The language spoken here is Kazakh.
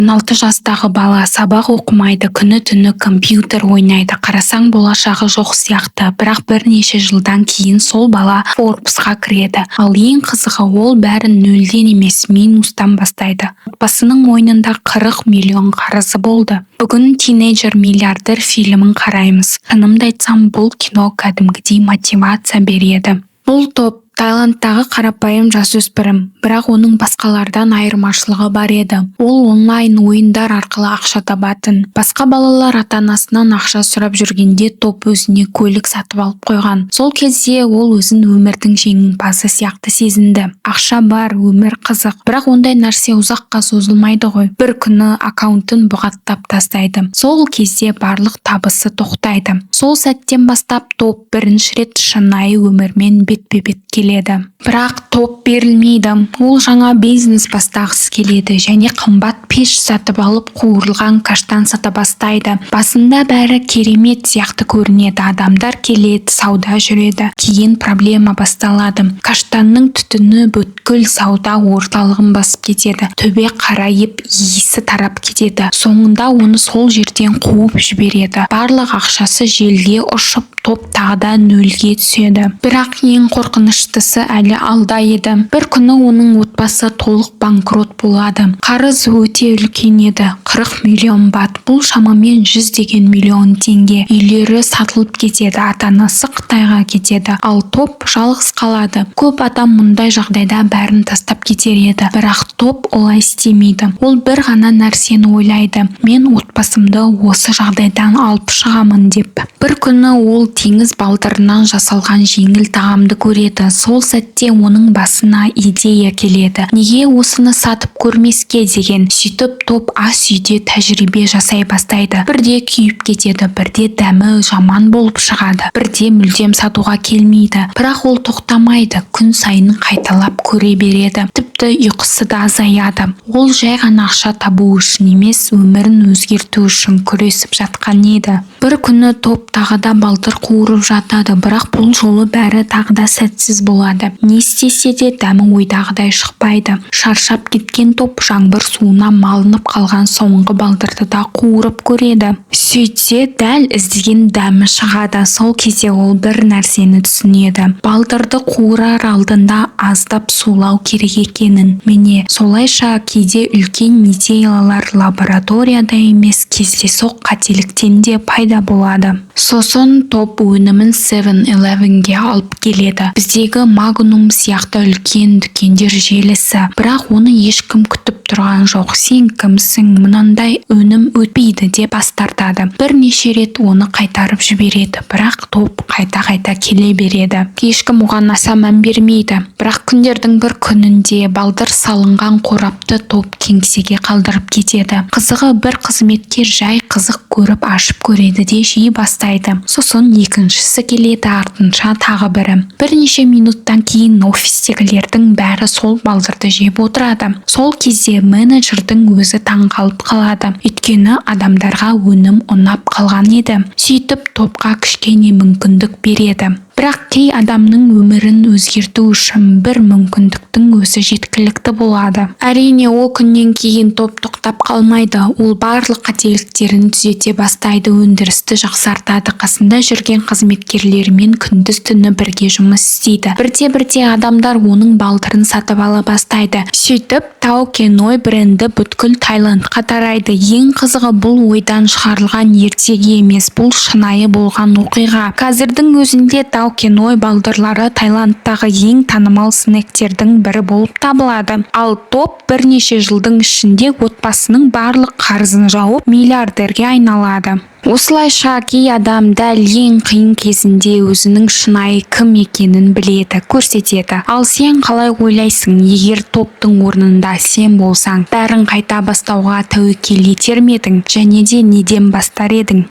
16 жастағы бала сабақ оқымайды, күні-түні компьютер ойнайды, қарасаң болашағы жоқ сияқты. Бірақ бірнеше жылдан кейін сол бала Forbes-қа кіреді. Ал ең қызығы, ол бәрін нөлден емес, минустан бастайды. Отбасының мойнында 40 миллион қарызы болды. Бүгін тинейджер миллиардер фильмін қараймыз. Шынымды айтсам, бұл кино кәдімгідей мотивация береді. Бұл топ Таиландтағы қарапайым жасөспірім, бірақ оның басқалардан айырмашылығы бар еді. Ол онлайн ойындар арқылы ақша табатын. Басқа балалар ата-анасынан ақша сұрап жүргенде топ өзіне көлік сатып алып қойған. Сол кезде ол өзін өмірдің жеңімпазы сияқты сезінді. Ақша бар, өмір қызық, бірақ ондай нәрсе ұзаққа созылмайды ғой. Бір күні аккаунтын бұғаттап тастайды. Сол кезде барлық табысы тоқтайды. Сол сәттен бастап топ бірінші рет шынайы өмірмен бетпе-бет келеді. Бірақ топ берілмейді. Ол жаңа бизнес бастағысы келеді және қымбат пеш сатып алып қуырылған каштан сата бастайды. Басында бәрі керемет сияқты көрінеді. Адамдар келеді, сауда жүреді. Кейін проблема басталады. Каштанның түтіні бүткіл сауда орталығын басып кетеді. Төбе қарайып, иісі тарап кетеді. Соңында оны сол жерден қуып жібереді. Барлық ақшасы желге ұшып, топ тағда нөлге түседі. Бірақ ең қорқыныштысы әлі алда еді. Бір күні оның отбасы толық банкрот болады. Қарыз өте үлкен еді. 40 миллион бат. Бұл шамамен 100 миллион теңге. Үйлері сатылып кетеді. Ата-анасы Қытайға кетеді. Ал топ жалғыз қалады. Көп адам мұндай жағдайда бәрін тастап кетер еді. Бірақ топ олай істемейді. Ол бір ғана нәрсені ойлайды. Мен отбасымды осы жағдайдан алып шығамын деп. Бір күні ол теңіз балдырынан жасалған жеңіл тағамды көреді. Сол сәтте оның басына идея келеді. Неге осыны сатып көрмеске деген. Сөйтіп топ ас үйде тәжірибе жасай бастайды. Бірде күйіп кетеді, бірде дәмі жаман болып шығады, бірде мүлдем сатуға келмейді. Бірақ ол тоқтамайды, күн сайын қайталап көре береді. Тіпті ұйқысы да азаяды. Ол жай ғана ақша табу үшін емес, өмірін өзгерту үшін күресіп жатқан еді. Бір күні топ тағы да балдыр қуырып жатады, бірақ бұл жолы бәрі тағы да сәтсіз болады. Не істесе де дәмі ойдағыдай шықпайды. Шаршап кеткен топ жаңбыр суына малынып қалған соңғы балдырды да қуырып көреді. Сөйтсе дәл іздеген дәмі шығады. Сол кезде ол бір нәрсені түсінеді. Балдырды қуырар алдында аздап сулау керек екенін. Міне, солайша кейде үлкен идеялар лабораторияда емес, кездейсоқ қателіктен де пайда болады. Сосын топ өнімін 7-Eleven'ге алып келеді. Біздегі Magnum сияқты үлкен дүкендер желісі. Бірақ оны ешкім күтіп тұрған жоқ. Сен кімсің, мынандай өнім өтпейді деп бас тартады. Бірнеше рет оны қайтарып жібереді. Бірақ топ қайта-қайта келе береді. Ешкім оған аса мән бермейді. Бірақ күндердің бір күнінде балдыр салынған қорапты топ кеңсеге қалдырып кетеді. Қызығы, бір қызметкер жай қызық көріп ашып көреді де жей бастайды. Сосын екіншісі келеді, артынша тағы бірі. Бірнеше минуттан кейін офистегілердің бәрі сол балдырды жеп отырады. Сол кезде менеджердің өзі таңғалып қалады. Өйткені адамдарға өнім ұнап қалған еді. Сөйтіп топқа кішкене мүмкіндік береді. Бірақ кей адамның өмірін өзгерту үшін бір мүмкіндіктің өзі жеткілікті болады. Әрине, ол күннен кейін топ тоқтап қалмайды. Ол барлық қателіктерін түзете бастайды, өндірісті жақсартады. Қасында жүрген қызметкерлерімен күндіз-түні бірге жұмыс істейді. Бірте-бірте адамдар оның балдырын сатып ала бастайды. Сөйтіп, Тау Кен Ой бренді бүткіл Таиландқа тарайды. Ең қызығы, бұл ойдан шығарылған ертегі емес, бұл шынайы болған оқиға. Қазірдің өзінде Тау Кен Ой балдырлары Таиландтағы ең танымал снектердің бірі болып табылады. Ал топ бірнеше жылдың ішінде отбасының барлық қарызын жауып миллиардерге айналады. Осылайша кей адам дәл ең қиын кезінде өзінің шынайы кім екенін біледі, көрсетеді. Ал сен қалай ойлайсың, егер топтың орнында сен болсаң, бәрін қайта бастауға тәуекел етер ме едің? Және де неден бастар едің?